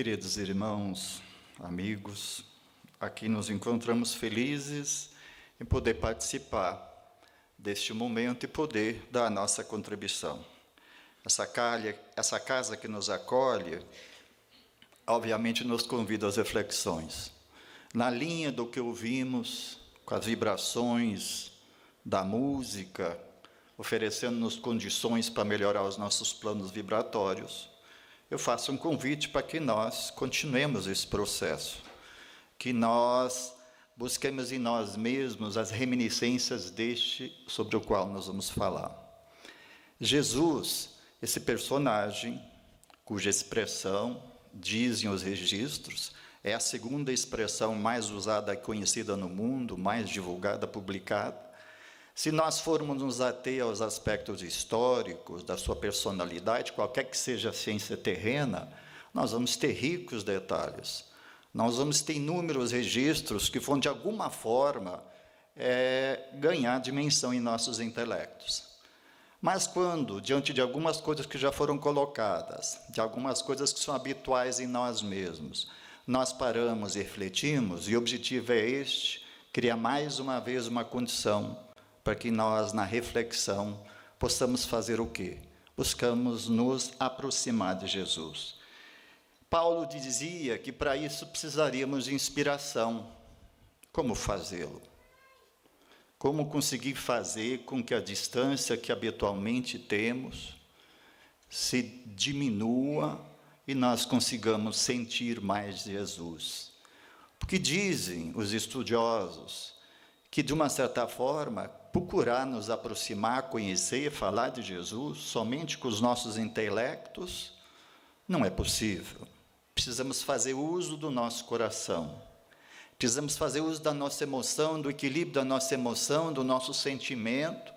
Queridos irmãos, amigos, aqui nos encontramos felizes em poder participar deste momento e poder dar a nossa contribuição. Essa casa que nos acolhe, obviamente nos convida às reflexões. Na linha do que ouvimos, com as vibrações da música, oferecendo-nos condições para melhorar os nossos planos vibratórios, eu faço um convite para que nós continuemos esse processo, que nós busquemos em nós mesmos as reminiscências deste sobre o qual nós vamos falar. Jesus, esse personagem, cuja expressão, dizem os registros, é a segunda expressão mais usada e conhecida no mundo, mais divulgada, publicada. Se nós formos nos ater aos aspectos históricos da sua personalidade, qualquer que seja a ciência terrena, nós vamos ter ricos detalhes. Nós vamos ter inúmeros registros que vão, de alguma forma, ganhar dimensão em nossos intelectos. Mas quando, diante de algumas coisas que já foram colocadas, de algumas coisas que são habituais em nós mesmos, nós paramos e refletimos, e o objetivo é este, criar mais uma vez uma condição para que nós, na reflexão, possamos fazer o quê? Buscamos nos aproximar de Jesus. Paulo dizia que para isso precisaríamos de inspiração. Como fazê-lo? Como conseguir fazer com que a distância que habitualmente temos se diminua e nós consigamos sentir mais Jesus? Porque dizem os estudiosos que, de uma certa forma, procurar nos aproximar, conhecer, falar de Jesus somente com os nossos intelectos não é possível. Precisamos fazer uso do nosso coração. Precisamos fazer uso da nossa emoção, do equilíbrio da nossa emoção, do nosso sentimento,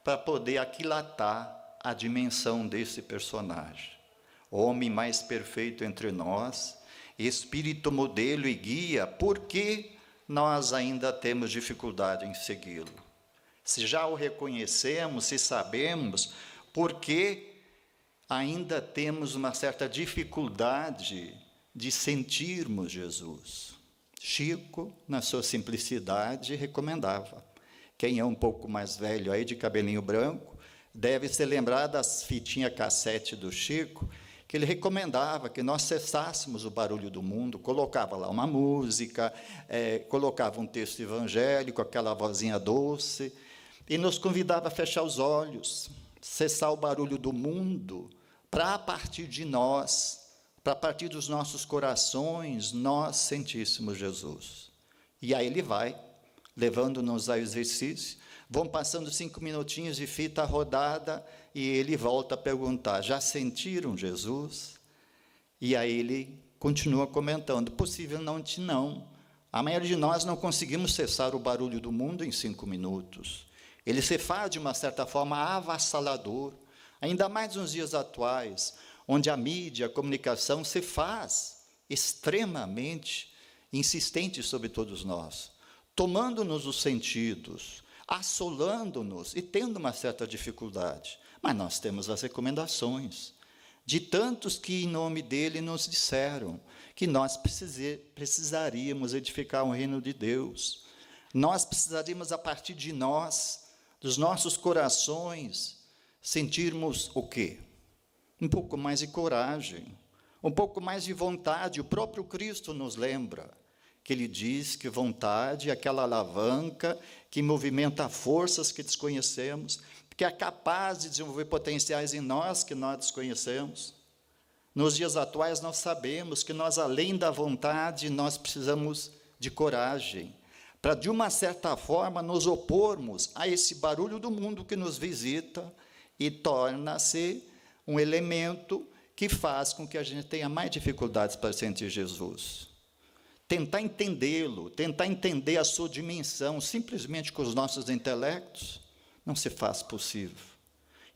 para poder aquilatar a dimensão desse personagem. Homem mais perfeito entre nós, espírito modelo e guia, por que nós ainda temos dificuldade em segui-lo? Se já o reconhecemos, se sabemos, por que ainda temos uma certa dificuldade de sentirmos Jesus? Chico, na sua simplicidade, recomendava. Quem é um pouco mais velho aí, de cabelinho branco, deve se lembrar das fitinhas cassete do Chico, que ele recomendava que nós cessássemos o barulho do mundo, colocava lá uma música, colocava um texto evangélico, aquela vozinha doce, e nos convidava a fechar os olhos, cessar o barulho do mundo, para a partir de nós, para a partir dos nossos corações, nós sentíssemos Jesus. E aí ele vai, levando-nos ao exercício, vão passando 5 minutinhos de fita rodada, e ele volta a perguntar, já sentiram Jesus? E aí ele continua comentando, possivelmente não. A maioria de nós não conseguimos cessar o barulho do mundo em 5 minutos. Ele se faz, de uma certa forma, avassalador, ainda mais nos dias atuais, onde a mídia, a comunicação se faz extremamente insistente sobre todos nós, tomando-nos os sentidos, assolando-nos e tendo uma certa dificuldade. Mas nós temos as recomendações de tantos que, em nome dele, nos disseram que nós precisaríamos edificar o reino de Deus. Nós precisaríamos, a partir de nós, dos nossos corações, sentirmos o quê? Um pouco mais de coragem, um pouco mais de vontade. O próprio Cristo nos lembra que ele diz que vontade é aquela alavanca que movimenta forças que desconhecemos, que é capaz de desenvolver potenciais em nós que nós desconhecemos. Nos dias atuais nós sabemos que nós, além da vontade, nós precisamos de coragem, para, de uma certa forma, nos opormos a esse barulho do mundo que nos visita e torna-se um elemento que faz com que a gente tenha mais dificuldades para sentir Jesus. Tentar entendê-lo, tentar entender a sua dimensão, simplesmente com os nossos intelectos, não se faz possível.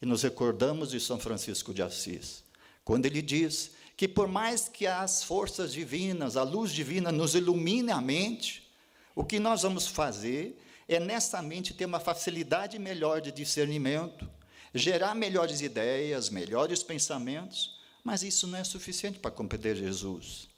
E nos recordamos de São Francisco de Assis, quando ele diz que, por mais que as forças divinas, a luz divina nos ilumine a mente, o que nós vamos fazer é, nessa mente, ter uma facilidade melhor de discernimento, gerar melhores ideias, melhores pensamentos, Mas isso não é suficiente para compreender Jesus.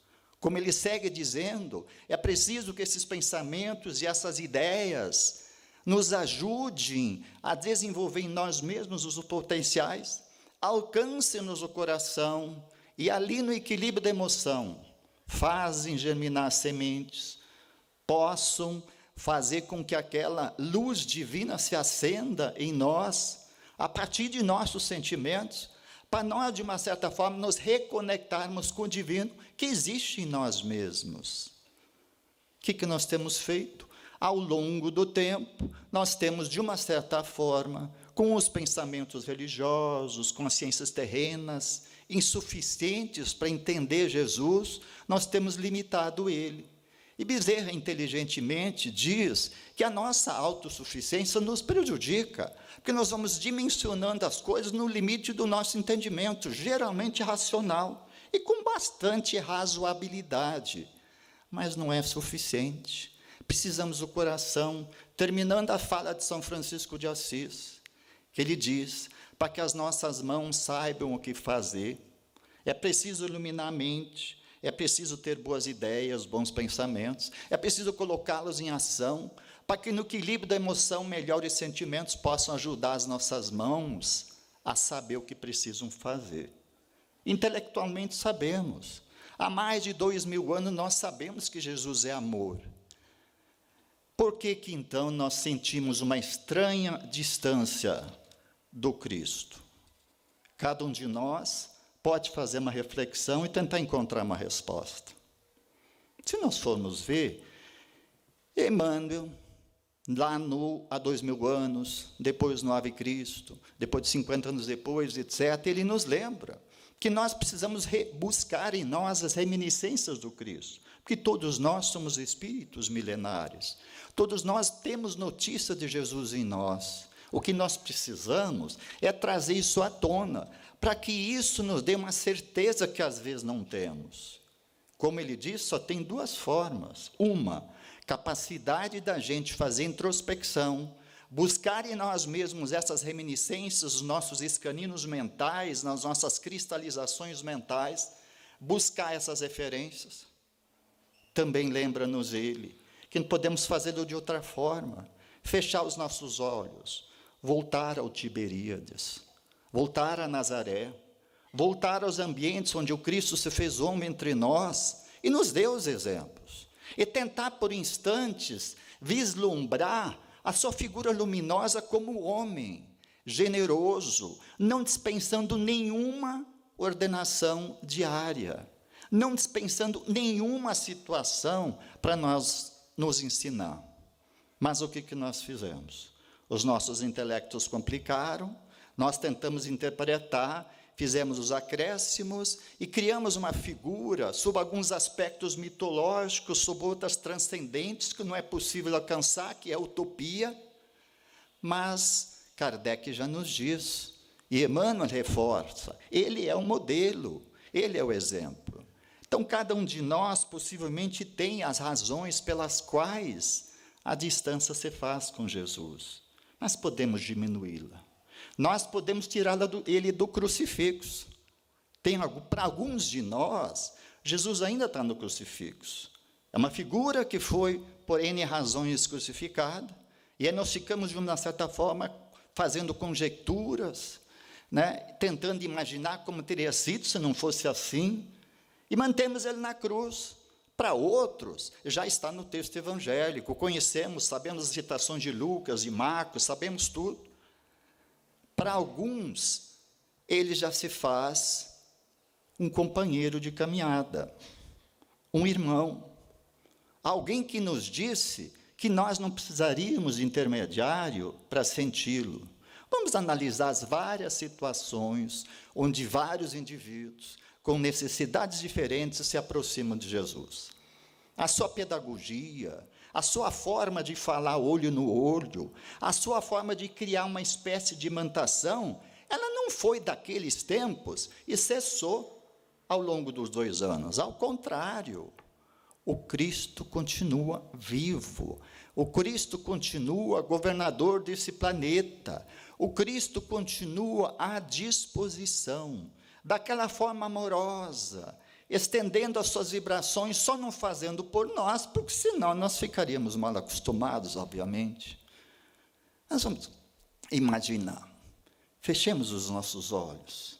Como ele segue dizendo, é preciso que esses pensamentos e essas ideias nos ajudem a desenvolver em nós mesmos os potenciais, alcancem-nos o coração e ali no equilíbrio da emoção, fazem germinar sementes, possam fazer com que aquela luz divina se acenda em nós, a partir de nossos sentimentos, para nós, de uma certa forma, nos reconectarmos com o divino que existe em nós mesmos. O que nós temos feito? Ao longo do tempo, nós temos, de uma certa forma, com os pensamentos religiosos, com as ciências terrenas, insuficientes para entender Jesus, nós temos limitado ele. E Bezerra, inteligentemente, diz que a nossa autossuficiência nos prejudica, porque nós vamos dimensionando as coisas no limite do nosso entendimento, geralmente racional, e com bastante razoabilidade, mas não é suficiente. Precisamos do coração, terminando a fala de São Francisco de Assis, que ele diz, para que as nossas mãos saibam o que fazer, é preciso iluminar a mente, é preciso ter boas ideias, bons pensamentos, é preciso colocá-los em ação, para que no equilíbrio da emoção, melhores sentimentos possam ajudar as nossas mãos a saber o que precisam fazer. Intelectualmente sabemos, há mais de 2000 anos nós sabemos que Jesus é amor. Por que então nós sentimos uma estranha distância do Cristo? Cada um de nós pode fazer uma reflexão e tentar encontrar uma resposta. Se nós formos ver, Emmanuel, lá há 2000 anos, depois no Ave Cristo, depois de 50 anos depois, etc., ele nos lembra que nós precisamos buscar em nós as reminiscências do Cristo, porque todos nós somos espíritos milenares, todos nós temos notícia de Jesus em nós. O que nós precisamos é trazer isso à tona, para que isso nos dê uma certeza que às vezes não temos. Como ele diz, só tem duas formas. Uma, capacidade da gente fazer introspecção, buscar em nós mesmos essas reminiscências, os nossos escaninos mentais, nas nossas cristalizações mentais, buscar essas referências. Também lembra-nos ele, que não podemos fazê-lo de outra forma, fechar os nossos olhos, voltar ao Tiberíades, voltar a Nazaré, voltar aos ambientes onde o Cristo se fez homem entre nós e nos deu os exemplos, e tentar por instantes vislumbrar a sua figura luminosa como homem, generoso, não dispensando nenhuma ordenação diária, não dispensando nenhuma situação para nos ensinar. Mas o que nós fizemos? Os nossos intelectos complicaram, nós tentamos interpretar, fizemos os acréscimos e criamos uma figura sob alguns aspectos mitológicos, sob outras transcendentes, que não é possível alcançar, que é a utopia. Mas Kardec já nos diz, e Emmanuel reforça, ele é o modelo, ele é o exemplo. Então, cada um de nós possivelmente tem as razões pelas quais a distância se faz com Jesus, mas podemos diminuí-la. Nós podemos tirá-la ele do crucifixo. Para alguns de nós, Jesus ainda está no crucifixo. É uma figura que foi, por N razões, crucificada, e aí nós ficamos, de uma certa forma, fazendo conjecturas, né, tentando imaginar como teria sido se não fosse assim, e mantemos ele na cruz. Para outros, já está no texto evangélico, conhecemos, sabemos as citações de Lucas, de Marcos, sabemos tudo. Para alguns, ele já se faz um companheiro de caminhada, um irmão, alguém que nos disse que nós não precisaríamos de intermediário para senti-lo. Vamos analisar as várias situações onde vários indivíduos com necessidades diferentes se aproximam de Jesus. A sua pedagogia, a sua forma de falar olho no olho, a sua forma de criar uma espécie de imantação, ela não foi daqueles tempos e cessou ao longo dos 2 anos. Ao contrário, o Cristo continua vivo, o Cristo continua governador desse planeta, o Cristo continua à disposição daquela forma amorosa, estendendo as suas vibrações, só não fazendo por nós, porque senão nós ficaríamos mal acostumados, obviamente. Nós vamos imaginar, fechemos os nossos olhos,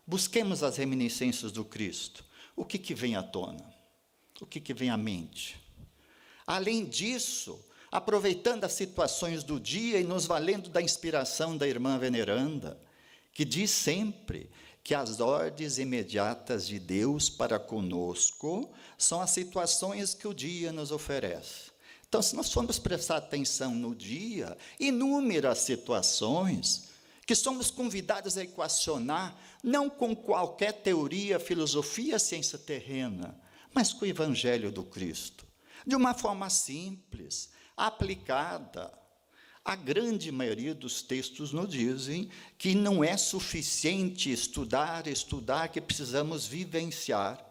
busquemos as reminiscências do Cristo. O que vem à tona? O que vem à mente? Além disso, aproveitando as situações do dia e nos valendo da inspiração da irmã veneranda, que diz sempre que as ordens imediatas de Deus para conosco são as situações que o dia nos oferece. Então, se nós formos prestar atenção no dia, inúmeras situações que somos convidados a equacionar, não com qualquer teoria, filosofia, ciência terrena, mas com o Evangelho do Cristo, de uma forma simples, aplicada. A grande maioria dos textos nos dizem que não é suficiente estudar, que precisamos vivenciar.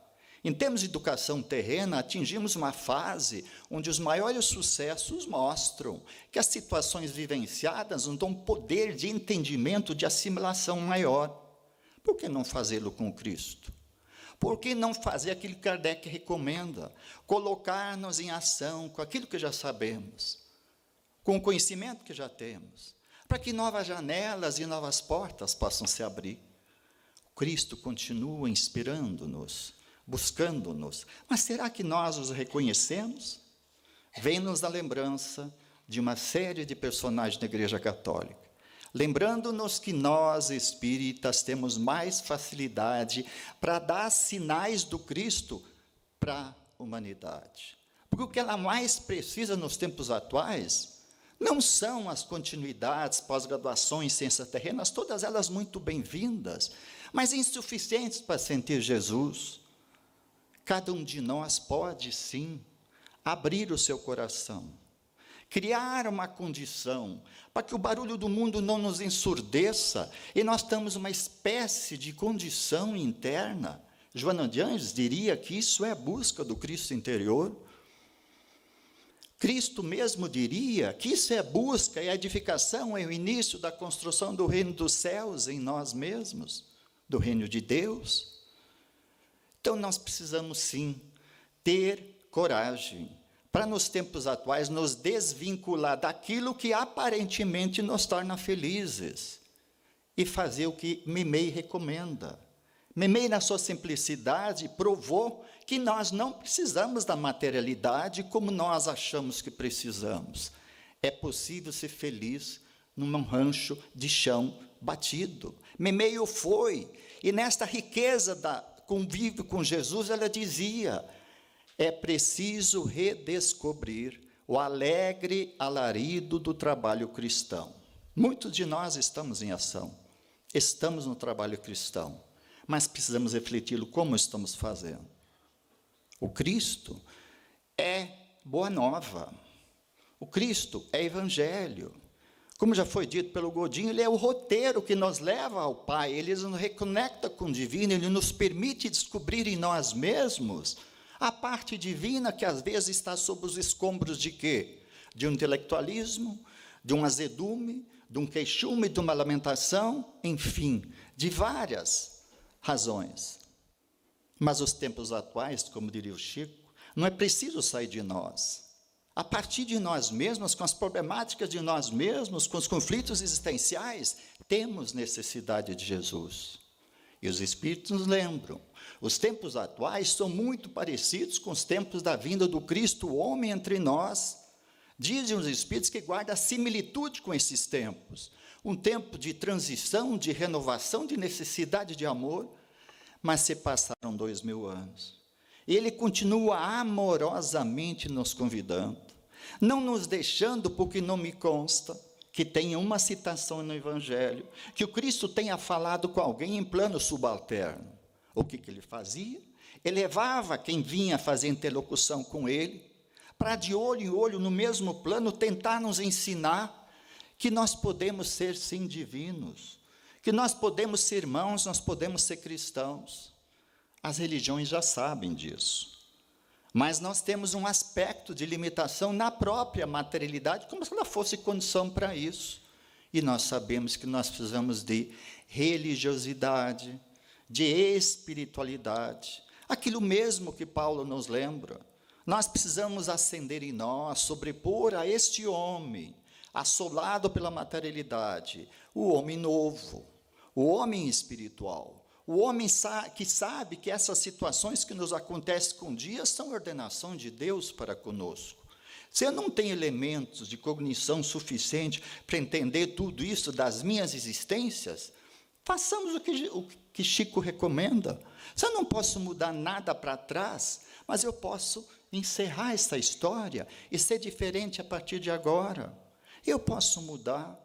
Em termos de educação terrena, atingimos uma fase onde os maiores sucessos mostram que as situações vivenciadas nos dão poder de entendimento, de assimilação maior. Por que não fazê-lo com Cristo? Por que não fazer aquilo que Kardec recomenda? Colocar-nos em ação com aquilo que já sabemos, com o conhecimento que já temos, para que novas janelas e novas portas possam se abrir. O Cristo continua inspirando-nos, buscando-nos, mas será que nós os reconhecemos? Vem-nos a lembrança de uma série de personagens da Igreja Católica, lembrando-nos que nós, espíritas, temos mais facilidade para dar sinais do Cristo para a humanidade. Porque o que ela mais precisa nos tempos atuais não são as continuidades, pós-graduações, ciências terrenas, todas elas muito bem-vindas, mas insuficientes para sentir Jesus. Cada um de nós pode, sim, abrir o seu coração, criar uma condição para que o barulho do mundo não nos ensurdeça, e nós temos uma espécie de condição interna. Joana de Ângeles diria que isso é a busca do Cristo interior. Cristo mesmo diria que isso é busca, é edificação, é o início da construção do reino dos céus em nós mesmos, do reino de Deus. Então, nós precisamos, sim, ter coragem para, nos tempos atuais, nos desvincular daquilo que aparentemente nos torna felizes e fazer o que Memei recomenda. Memei, na sua simplicidade, provou que nós não precisamos da materialidade como nós achamos que precisamos. É possível ser feliz num rancho de chão batido. Memei o foi, e nesta riqueza da convívio com Jesus, ela dizia: é preciso redescobrir o alegre alarido do trabalho cristão. Muitos de nós estamos em ação, estamos no trabalho cristão, mas precisamos refleti-lo como estamos fazendo. O Cristo é boa nova, o Cristo é evangelho. Como já foi dito pelo Godinho, ele é o roteiro que nos leva ao Pai, ele nos reconecta com o divino, ele nos permite descobrir em nós mesmos a parte divina que às vezes está sob os escombros de quê? De um intelectualismo, de um azedume, de um queixume, de uma lamentação, enfim, de várias razões. Mas os tempos atuais, como diria o Chico, não é preciso sair de nós. A partir de nós mesmos, com as problemáticas de nós mesmos, com os conflitos existenciais, temos necessidade de Jesus. E os Espíritos nos lembram, os tempos atuais são muito parecidos com os tempos da vinda do Cristo, o homem entre nós. Dizem os Espíritos que guarda similitude com esses tempos. Um tempo de transição, de renovação, de necessidade de amor, mas se passaram 2000 anos. E ele continua amorosamente nos convidando, não nos deixando, porque não me consta que tenha uma citação no Evangelho, que o Cristo tenha falado com alguém em plano subalterno. O que ele fazia? Ele levava quem vinha fazer interlocução com ele, para de olho em olho, no mesmo plano, tentar nos ensinar que nós podemos ser, sim, divinos, que nós podemos ser irmãos, nós podemos ser cristãos. As religiões já sabem disso. Mas nós temos um aspecto de limitação na própria materialidade, como se ela fosse condição para isso. E nós sabemos que nós precisamos de religiosidade, de espiritualidade. Aquilo mesmo que Paulo nos lembra. Nós precisamos acender em nós, sobrepor a este homem, assolado pela materialidade, o homem novo, o homem espiritual, o homem que sabe que essas situações que nos acontecem com dias são ordenação de Deus para conosco. Se eu não tenho elementos de cognição suficiente para entender tudo isso das minhas existências, façamos o que Chico recomenda. Se eu não posso mudar nada para trás, mas eu posso encerrar essa história e ser diferente a partir de agora. Eu posso mudar.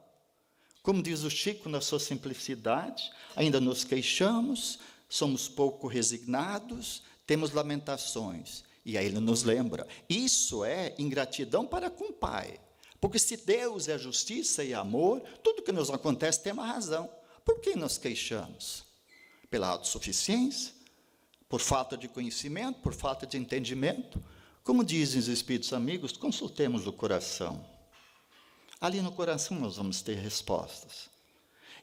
Como diz o Chico na sua simplicidade, ainda nos queixamos, somos pouco resignados, temos lamentações. E aí ele nos lembra, isso é ingratidão para com o Pai. Porque se Deus é justiça e amor, tudo que nos acontece tem uma razão. Por que nos queixamos? Pela autossuficiência? Por falta de conhecimento? Por falta de entendimento? Como dizem os espíritos amigos, consultemos o coração. Ali no coração nós vamos ter respostas.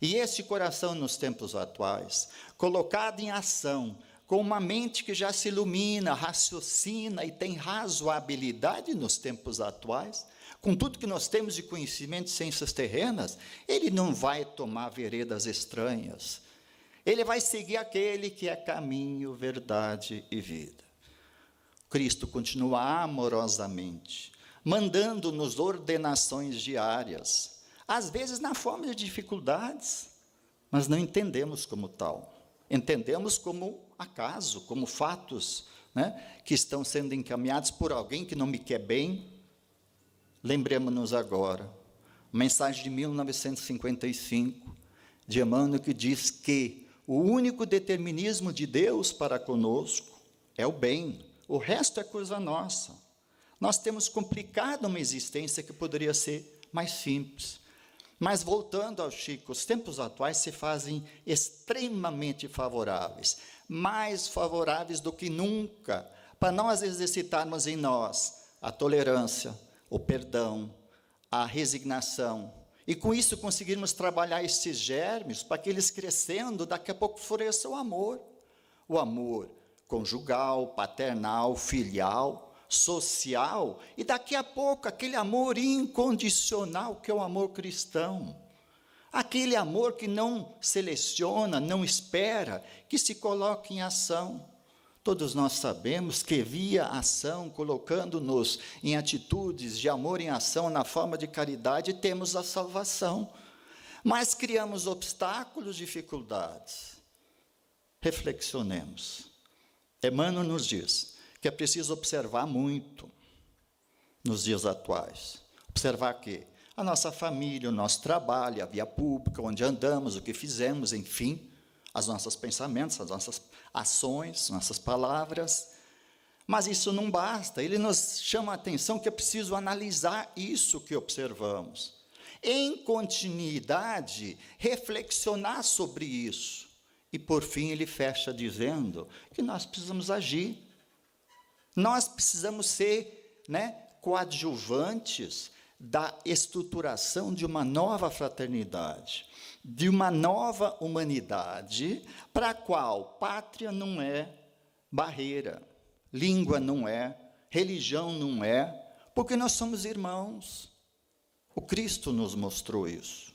E esse coração nos tempos atuais, colocado em ação, com uma mente que já se ilumina, raciocina e tem razoabilidade nos tempos atuais, com tudo que nós temos de conhecimento de ciências terrenas, ele não vai tomar veredas estranhas. Ele vai seguir aquele que é caminho, verdade e vida. Cristo continua amorosamente mandando-nos ordenações diárias, às vezes na forma de dificuldades, mas não entendemos como tal. Entendemos como acaso, como fatos, que estão sendo encaminhados por alguém que não me quer bem. Lembremos-nos agora, mensagem de 1955, de Emmanuel, que diz que o único determinismo de Deus para conosco é o bem, o resto é coisa nossa. Nós temos complicado uma existência que poderia ser mais simples. Mas, voltando ao Chico, os tempos atuais se fazem extremamente favoráveis, mais favoráveis do que nunca, para nós exercitarmos em nós a tolerância, o perdão, a resignação, e com isso conseguirmos trabalhar esses germes para que eles crescendo, daqui a pouco floresça o amor conjugal, paternal, filial, social, e daqui a pouco aquele amor incondicional que é o amor cristão, aquele amor que não seleciona, não espera, que se coloca em ação. Todos nós sabemos que via ação, colocando-nos em atitudes de amor em ação, na forma de caridade, temos a salvação, mas criamos obstáculos, dificuldades. Reflexionemos. Emmanuel nos diz que é preciso observar muito nos dias atuais. Observar quê? A nossa família, o nosso trabalho, a via pública, onde andamos, o que fizemos, enfim, os nossos pensamentos, as nossas ações, nossas palavras. Mas isso não basta, ele nos chama a atenção que é preciso analisar isso que observamos. Em continuidade, reflexionar sobre isso. E, por fim, ele fecha dizendo que nós precisamos agir. Nós precisamos ser coadjuvantes da estruturação de uma nova fraternidade, de uma nova humanidade, para a qual pátria não é barreira, língua não é, religião não é, porque nós somos irmãos. O Cristo nos mostrou isso.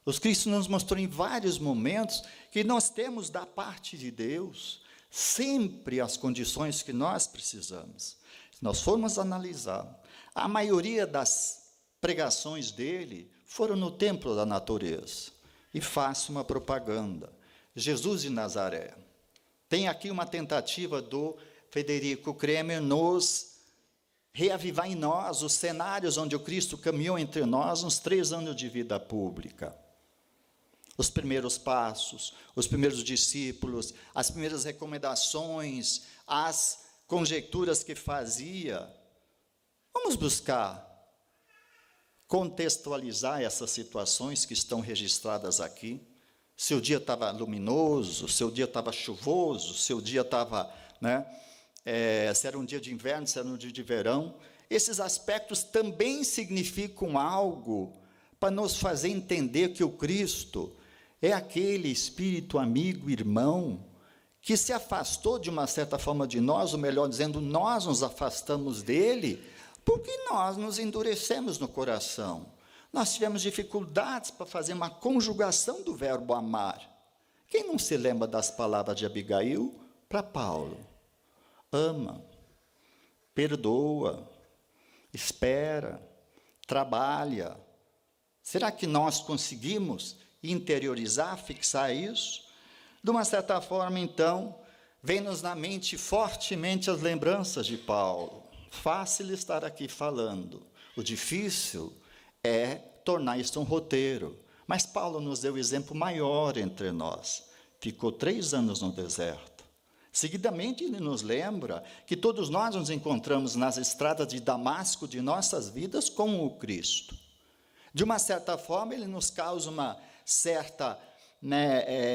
O Cristo nos mostrou em vários momentos que nós temos da parte de Deus sempre as condições que nós precisamos. Se nós formos analisar, a maioria das pregações dele foram no templo da natureza. E faço uma propaganda. Jesus de Nazaré. Tem aqui uma tentativa do Federico Kremer nos reavivar em nós os cenários onde o Cristo caminhou entre nós nos 3 anos de vida pública. Os primeiros passos, os primeiros discípulos, as primeiras recomendações, as conjecturas que fazia. Vamos buscar contextualizar essas situações que estão registradas aqui. Se o dia estava luminoso, se o dia estava chuvoso, se o dia estava, se era um dia de inverno, se era um dia de verão. Esses aspectos também significam algo para nos fazer entender que o Cristo é aquele Espírito amigo, irmão, que se afastou de uma certa forma de nós, ou melhor dizendo, nós nos afastamos dele, porque nós nos endurecemos no coração. Nós tivemos dificuldades para fazer uma conjugação do verbo amar. Quem não se lembra das palavras de Abigail para Paulo? Ama, perdoa, espera, trabalha. Será que nós conseguimos interiorizar, fixar isso? De uma certa forma, então, vem-nos na mente fortemente as lembranças de Paulo. Fácil estar aqui falando. O difícil é tornar isso um roteiro. Mas Paulo nos deu o exemplo maior entre nós. Ficou 3 anos no deserto. Seguidamente, ele nos lembra que todos nós nos encontramos nas estradas de Damasco de nossas vidas com o Cristo. De uma certa forma, ele nos causa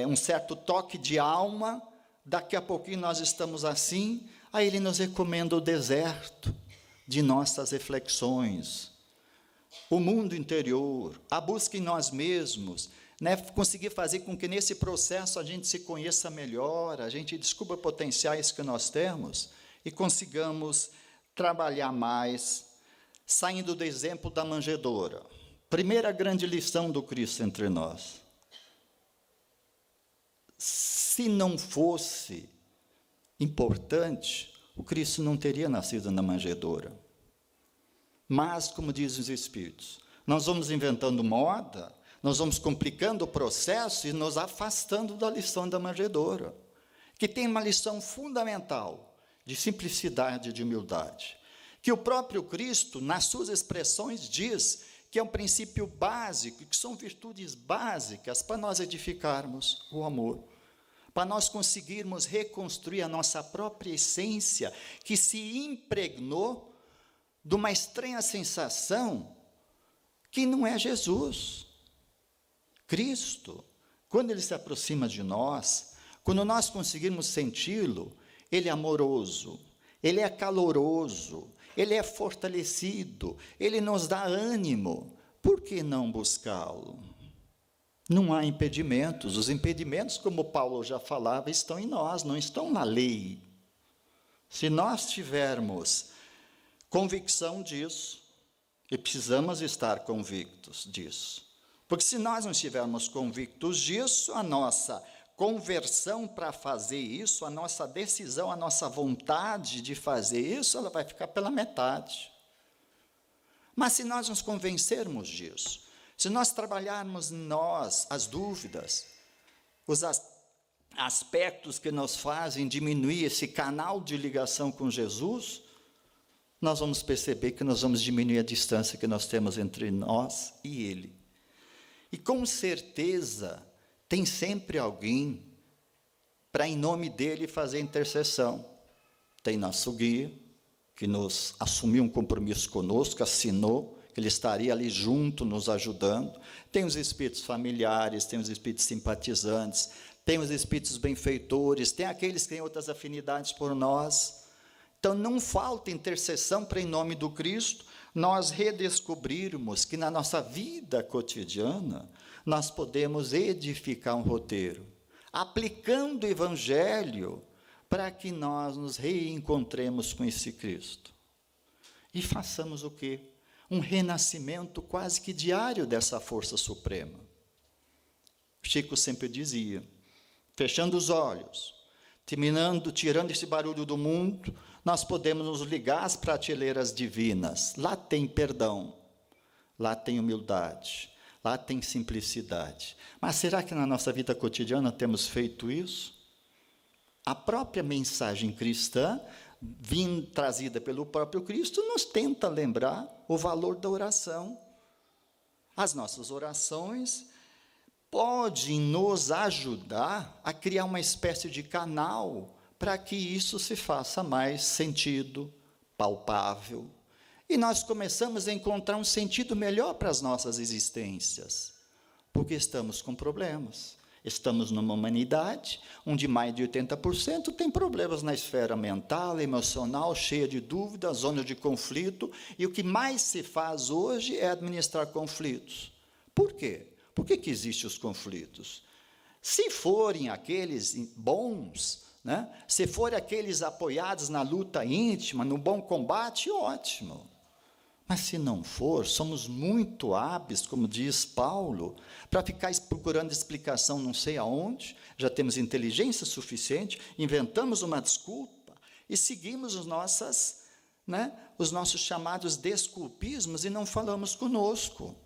um certo toque de alma. Daqui a pouquinho nós estamos assim. Aí ele nos recomenda o deserto de nossas reflexões, o mundo interior, a busca em nós mesmos, conseguir fazer com que nesse processo a gente se conheça melhor, a gente descubra potenciais que nós temos e consigamos trabalhar mais, saindo do exemplo da manjedoura. Primeira grande lição do Cristo entre nós. Se não fosse importante, o Cristo não teria nascido na manjedoura. Mas, como dizem os Espíritos, nós vamos inventando moda, nós vamos complicando o processo e nos afastando da lição da manjedoura, que tem uma lição fundamental de simplicidade e de humildade, que o próprio Cristo, nas suas expressões, diz que é um princípio básico, que são virtudes básicas para nós edificarmos o amor, para nós conseguirmos reconstruir a nossa própria essência, que se impregnou de uma estranha sensação que não é Jesus. Cristo, quando ele se aproxima de nós, quando nós conseguirmos senti-lo, ele é amoroso, ele é caloroso, ele é fortalecido, ele nos dá ânimo. Por que não buscá-lo? Não há impedimentos. Os impedimentos, como Paulo já falava, estão em nós, não estão na lei. Se nós tivermos convicção disso, e precisamos estar convictos disso, porque se nós não estivermos convictos disso, a nossa conversão para fazer isso, a nossa decisão, a nossa vontade de fazer isso, ela vai ficar pela metade. Mas se nós nos convencermos disso, se nós trabalharmos em nós as dúvidas, os aspectos que nos fazem diminuir esse canal de ligação com Jesus, nós vamos perceber que nós vamos diminuir a distância que nós temos entre nós e Ele. E com certeza, tem sempre alguém para, em nome dEle, fazer intercessão. Tem nosso guia, que nos assumiu um compromisso conosco, assinou, que ele estaria ali junto, nos ajudando. Tem os espíritos familiares, tem os espíritos simpatizantes, tem os espíritos benfeitores, tem aqueles que têm outras afinidades por nós. Então, não falta intercessão para, em nome do Cristo, nós redescobrirmos que na nossa vida cotidiana, nós podemos edificar um roteiro, aplicando o Evangelho para que nós nos reencontremos com esse Cristo. E façamos o quê? Um renascimento quase que diário dessa força suprema. Chico sempre dizia, fechando os olhos, tirando esse barulho do mundo, nós podemos nos ligar às prateleiras divinas. Lá tem perdão, lá tem humildade, lá tem simplicidade. Mas será que na nossa vida cotidiana temos feito isso? A própria mensagem cristã, trazida pelo próprio Cristo, nos tenta lembrar o valor da oração. As nossas orações podem nos ajudar a criar uma espécie de canal para que isso se faça mais sentido, palpável. E nós começamos a encontrar um sentido melhor para as nossas existências, porque estamos com problemas. Estamos numa humanidade onde mais de 80% tem problemas na esfera mental, emocional, cheia de dúvidas, zona de conflito, e o que mais se faz hoje é administrar conflitos. Por quê? Por que existem os conflitos? Se forem aqueles bons, né? Se for aqueles apoiados na luta íntima, no bom combate, ótimo. Mas se não for, somos muito hábeis, como diz Paulo, para ficar procurando explicação não sei aonde, já temos inteligência suficiente, inventamos uma desculpa e seguimos os nossos chamados desculpismos e não falamos conosco.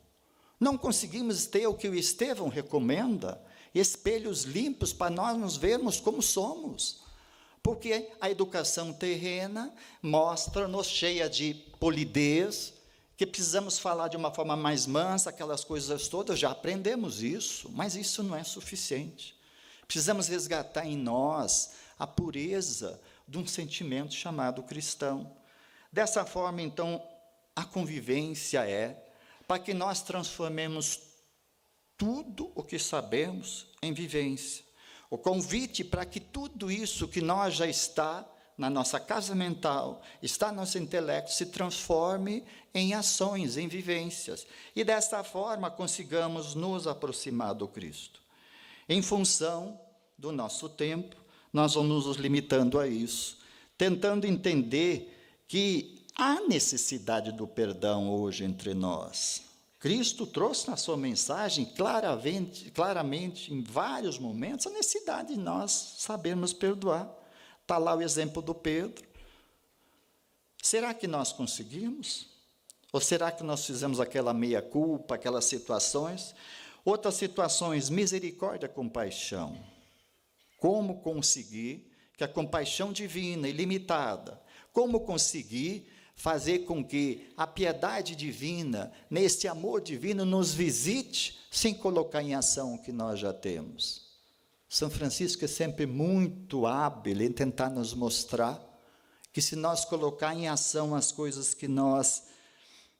Não conseguimos ter o que o Estevão recomenda, espelhos limpos para nós nos vermos como somos. Porque a educação terrena mostra-nos cheia de polidez, que precisamos falar de uma forma mais mansa, aquelas coisas todas, já aprendemos isso, mas isso não é suficiente. Precisamos resgatar em nós a pureza de um sentimento chamado cristão. Dessa forma, então, a convivência é para que nós transformemos tudo o que sabemos em vivência. O convite para que tudo isso que nós já está na nossa casa mental, está no nosso intelecto, se transforme em ações, em vivências. E desta forma consigamos nos aproximar do Cristo. Em função do nosso tempo, nós vamos nos limitando a isso, tentando entender que há necessidade do perdão hoje entre nós. Cristo trouxe na sua mensagem claramente, em vários momentos, a necessidade de nós sabermos perdoar. Está lá o exemplo do Pedro. Será que nós conseguimos? Ou será que nós fizemos aquela meia-culpa, aquelas situações? Outras situações, misericórdia, compaixão. Como conseguir que a compaixão divina, ilimitada, como conseguir fazer com que a piedade divina, nesse amor divino, nos visite, sem colocar em ação o que nós já temos. São Francisco é sempre muito hábil em tentar nos mostrar que se nós colocar em ação as coisas que nós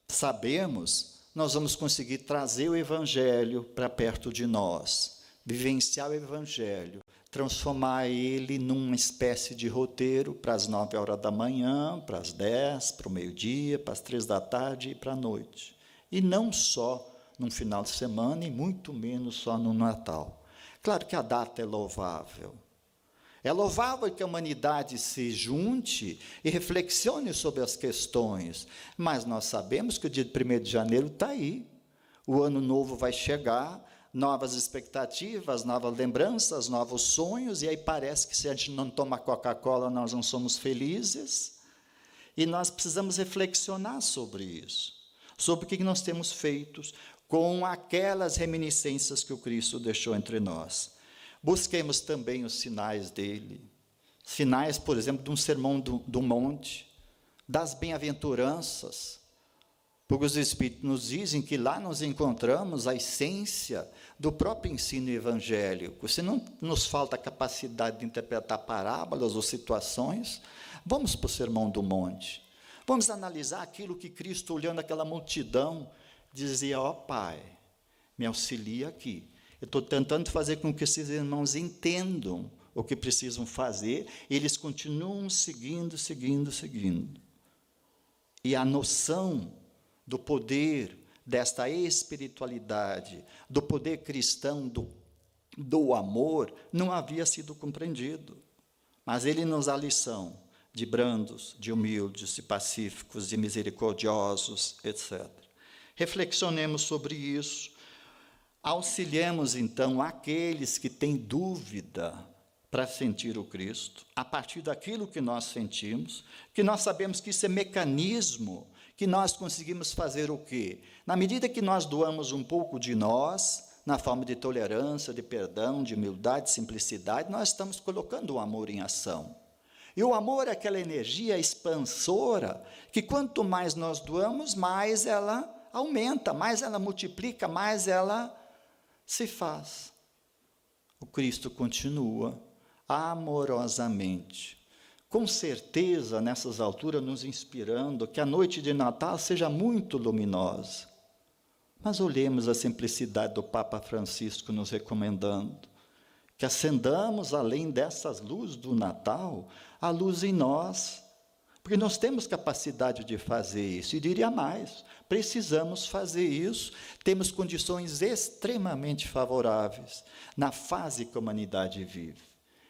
sabemos, nós vamos conseguir trazer o Evangelho para perto de nós, vivenciar o Evangelho, transformar ele numa espécie de roteiro para as 9h da manhã, para as 10, para o meio-dia, para as 3 da tarde e para a noite. E não só num final de semana e muito menos só no Natal. Claro que a data é louvável. É louvável que a humanidade se junte e reflexione sobre as questões, mas nós sabemos que o dia de 1º de janeiro está aí. O ano novo vai chegar, novas expectativas, novas lembranças, novos sonhos, e aí parece que se a gente não toma Coca-Cola, nós não somos felizes. E nós precisamos reflexionar sobre isso, sobre o que nós temos feito com aquelas reminiscências que o Cristo deixou entre nós. Busquemos também os sinais dele, sinais, por exemplo, de um sermão do monte, das bem-aventuranças, porque os Espíritos nos dizem que lá nós encontramos a essência do próprio ensino evangélico. Se não nos falta a capacidade de interpretar parábolas ou situações, vamos para o Sermão do Monte. Vamos analisar aquilo que Cristo, olhando aquela multidão, dizia: ó Pai, me auxilia aqui. Eu estou tentando fazer com que esses irmãos entendam o que precisam fazer, e eles continuam seguindo. E a noção do poder desta espiritualidade, do poder cristão, do amor, não havia sido compreendido. Mas ele nos dá a lição de brandos, de humildes, de pacíficos, de misericordiosos, etc. Reflexionemos sobre isso. Auxiliemos, então, aqueles que têm dúvida para sentir o Cristo, a partir daquilo que nós sentimos, que nós sabemos que isso é mecanismo, que nós conseguimos fazer o quê? Na medida que nós doamos um pouco de nós, na forma de tolerância, de perdão, de humildade, de simplicidade, nós estamos colocando o amor em ação. E o amor é aquela energia expansora, que quanto mais nós doamos, mais ela aumenta, mais ela multiplica, mais ela se faz. O Cristo continua amorosamente, com certeza, nessas alturas, nos inspirando que a noite de Natal seja muito luminosa. Mas olhemos a simplicidade do Papa Francisco nos recomendando que acendamos, além dessas luzes do Natal, a luz em nós, porque nós temos capacidade de fazer isso, e diria mais, precisamos fazer isso, temos condições extremamente favoráveis na fase que a humanidade vive,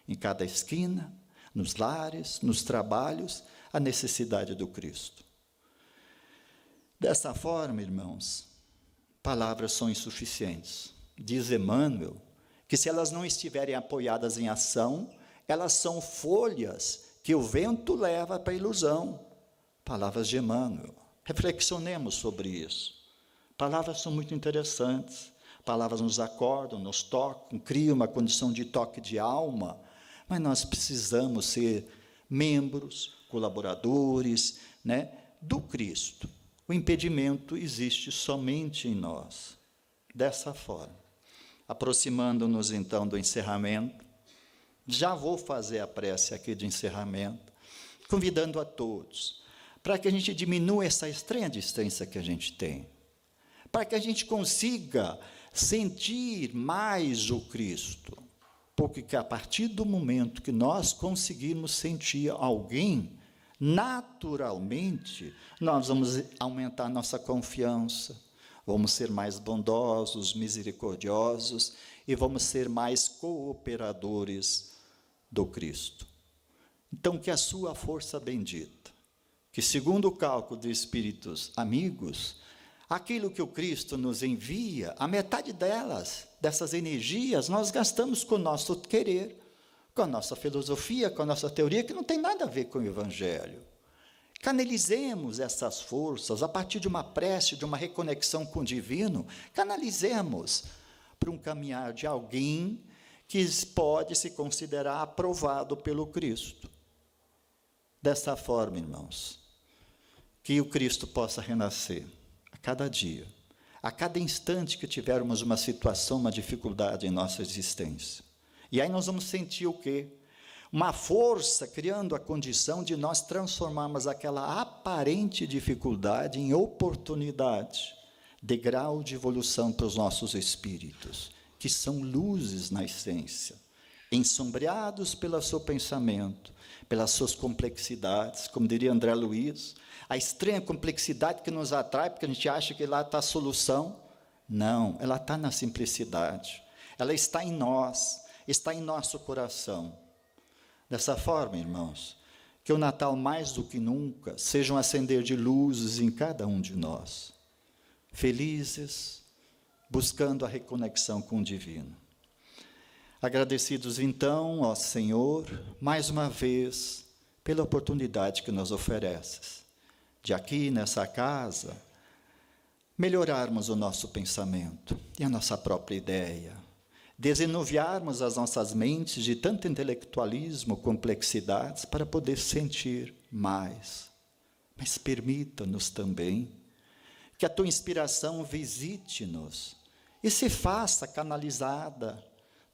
em cada esquina, nos lares, nos trabalhos, a necessidade do Cristo. Dessa forma, irmãos, palavras são insuficientes. Diz Emmanuel que se elas não estiverem apoiadas em ação, elas são folhas que o vento leva para a ilusão. Palavras de Emmanuel. Reflexionemos sobre isso. Palavras são muito interessantes. Palavras nos acordam, nos tocam, criam uma condição de toque de alma, mas nós precisamos ser membros, colaboradores, do Cristo. O impedimento existe somente em nós. Dessa forma, aproximando-nos então do encerramento, já vou fazer a prece aqui de encerramento, convidando a todos, para que a gente diminua essa estranha distância que a gente tem, para que a gente consiga sentir mais o Cristo, porque a partir do momento que nós conseguirmos sentir alguém, naturalmente, nós vamos aumentar nossa confiança, vamos ser mais bondosos, misericordiosos e vamos ser mais cooperadores do Cristo. Então, que a sua força bendita, que segundo o cálculo de espíritos amigos, aquilo que o Cristo nos envia, a metade dessas energias, nós gastamos com o nosso querer, com a nossa filosofia, com a nossa teoria, que não tem nada a ver com o Evangelho. Canalizemos essas forças a partir de uma prece, de uma reconexão com o divino, canalizemos para um caminhar de alguém que pode se considerar aprovado pelo Cristo. Dessa forma, irmãos, que o Cristo possa renascer a cada dia, a cada instante que tivermos uma situação, uma dificuldade em nossa existência. E aí nós vamos sentir o quê? Uma força criando a condição de nós transformarmos aquela aparente dificuldade em oportunidade, degrau de evolução para os nossos espíritos, que são luzes na essência, ensombreados pelo seu pensamento, pelas suas complexidades, como diria André Luiz, a estranha complexidade que nos atrai, porque a gente acha que lá está a solução. Não, ela está na simplicidade, ela está em nós, está em nosso coração. Dessa forma, irmãos, que o Natal, mais do que nunca, seja um acender de luzes em cada um de nós, felizes, buscando a reconexão com o divino. Agradecidos, então, ó Senhor, mais uma vez, pela oportunidade que nos ofereces, de aqui, nessa casa, melhorarmos o nosso pensamento e a nossa própria ideia, desenuviarmos as nossas mentes de tanto intelectualismo, complexidades, para poder sentir mais. Mas permita-nos também que a tua inspiração visite-nos e se faça canalizada,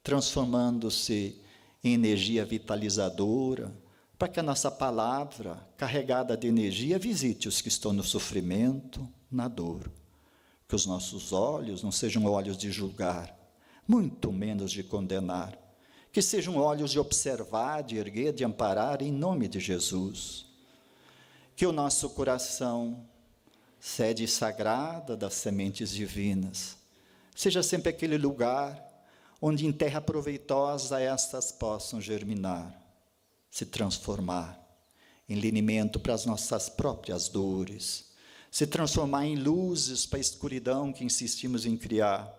transformando-se em energia vitalizadora, para que a nossa palavra, carregada de energia, visite os que estão no sofrimento, na dor. Que os nossos olhos não sejam olhos de julgar, muito menos de condenar, que sejam olhos de observar, de erguer, de amparar, em nome de Jesus. Que o nosso coração, sede sagrada das sementes divinas, seja sempre aquele lugar onde em terra proveitosa estas possam germinar, se transformar em linimento para as nossas próprias dores, se transformar em luzes para a escuridão que insistimos em criar,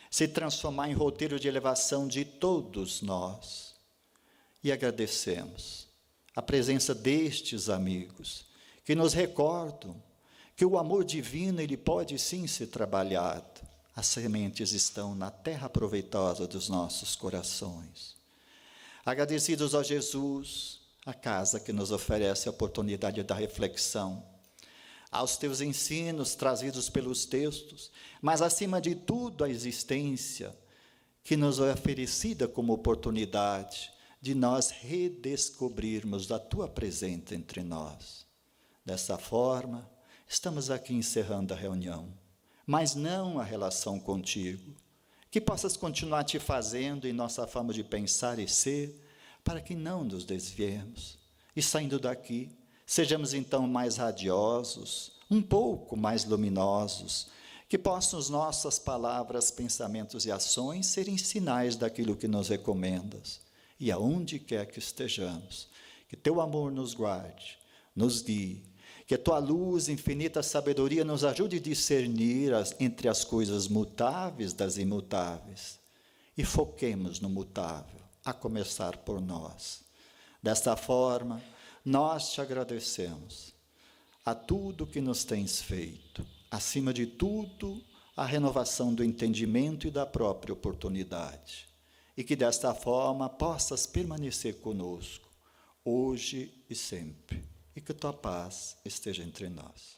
se transformar em roteiro de elevação de todos nós. E agradecemos a presença destes amigos, que nos recordam que o amor divino, ele pode sim ser trabalhado. As sementes estão na terra proveitosa dos nossos corações. Agradecidos a Jesus, a casa que nos oferece a oportunidade da reflexão, aos teus ensinos trazidos pelos textos, mas, acima de tudo, a existência que nos é oferecida como oportunidade de nós redescobrirmos a tua presença entre nós. Dessa forma, estamos aqui encerrando a reunião, mas não a relação contigo, que possas continuar te fazendo em nossa forma de pensar e ser, para que não nos desviemos, e saindo daqui, sejamos então mais radiosos, um pouco mais luminosos, que possam as nossas palavras, pensamentos e ações serem sinais daquilo que nos recomendas, e aonde quer que estejamos. Que teu amor nos guarde, nos guie, que a tua luz, infinita sabedoria nos ajude a discernir entre as coisas mutáveis das imutáveis. E foquemos no mutável, a começar por nós. Desta forma, nós te agradecemos a tudo que nos tens feito, acima de tudo, a renovação do entendimento e da própria oportunidade. E que desta forma possas permanecer conosco, hoje e sempre, e que tua paz esteja entre nós.